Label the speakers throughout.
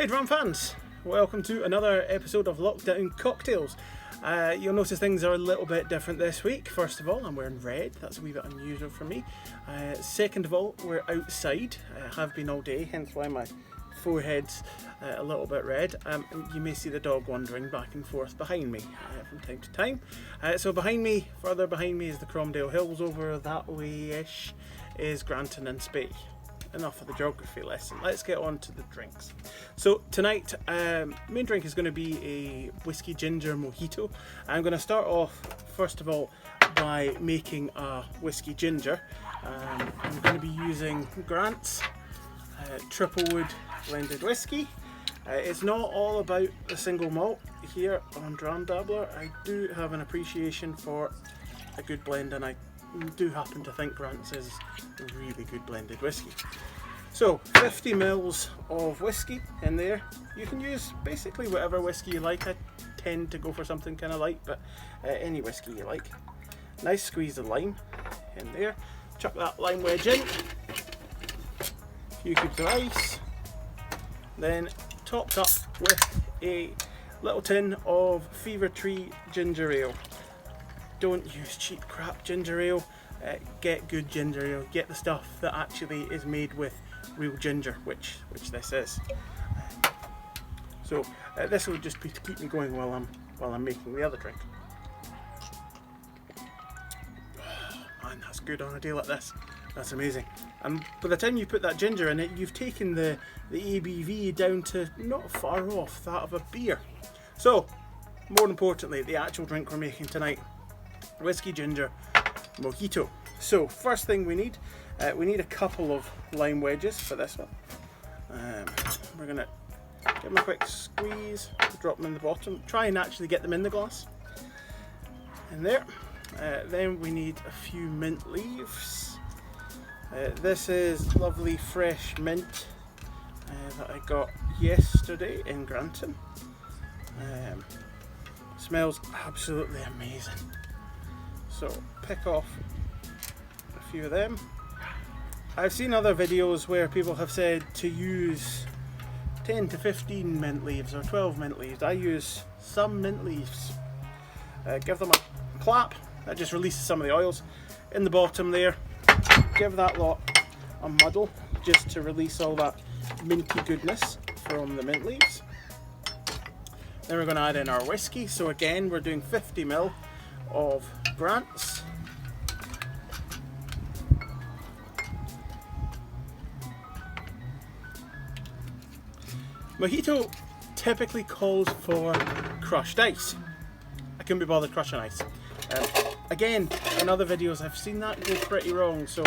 Speaker 1: Alright rum fans, welcome to another episode of Lockdown Cocktails. You'll notice things are a little bit different this week. First of all, I'm wearing red, that's a wee bit unusual for me. Second of all, we're outside, have been all day, hence why my forehead's a little bit red. You may see the dog wandering back and forth behind me from time to time. So further behind me is the Cromdale Hills, over that way-ish is Granton and Spey. Enough of the geography lesson, let's get on to the drinks. So tonight, main drink is going to be a whiskey ginger mojito. I'm going to start off first of all by making a whiskey ginger. I'm going to be using Grant's triple wood blended whiskey. It's not all about the single malt here on Dram Dabbler. I do have an appreciation for a good blend, and I do happen to think Grant's is a really good blended whiskey. So 50 mils of whiskey in there. You can use basically whatever whiskey you like. I tend to go for something kind of light, but any whiskey you like. Nice squeeze of lime in there. Chuck that lime wedge in. A few cubes of ice. Then topped up with a little tin of Fever Tree ginger ale. Don't use cheap crap ginger ale. Get good ginger ale. Get the stuff that actually is made with real ginger, which this is. So this will just be to keep me going while I'm making the other drink. Oh, man, that's good on a day like this. That's amazing. And by the time you put that ginger in it, you've taken the ABV down to not far off that of a beer. So, more importantly, the actual drink we're making tonight, whiskey ginger mojito. So first thing we need a couple of lime wedges for this one. We're gonna give them a quick squeeze, drop them in the bottom, try and actually get them in the glass. In there. Then we need a few mint leaves. This is lovely fresh mint that I got yesterday in Granton. Smells absolutely amazing. So pick off a few of them. I've seen other videos where people have said to use 10 to 15 mint leaves or 12 mint leaves. I use some mint leaves. Give them a clap, that just releases some of the oils. In the bottom there, give that lot a muddle just to release all that minty goodness from the mint leaves. Then we're going to add in our whiskey. So again, we're doing 50 ml of Grant's. Mojito typically calls for crushed ice. I couldn't be bothered crushing ice. Again, in other videos I've seen that go pretty wrong, so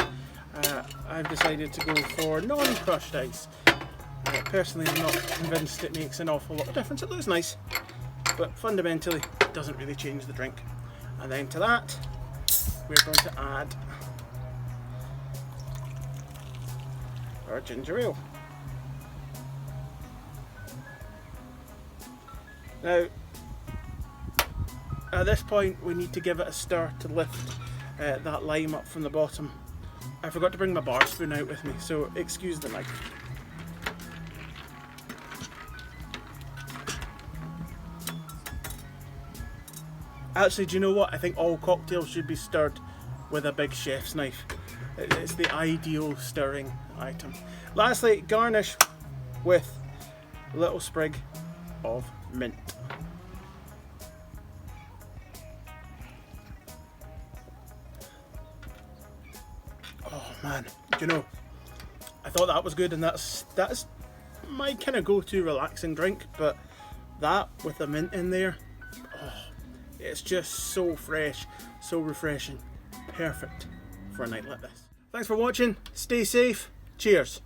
Speaker 1: I've decided to go for non-crushed ice. Personally, I'm not convinced it makes an awful lot of difference. It looks nice, but fundamentally it doesn't really change the drink. And then to that, we're going to add our ginger ale. Now, at this point, we need to give it a stir to lift that lime up from the bottom. I forgot to bring my bar spoon out with me, so excuse the knife. Actually, do you know what? I think all cocktails should be stirred with a big chef's knife. It's the ideal stirring item. Lastly, garnish with a little sprig of mint. Oh man, do you know, I thought that was good, and that's my kind of go-to relaxing drink, but that with the mint in there, it's just so fresh, so refreshing. Perfect for a night like this. Thanks for watching. Stay safe. Cheers.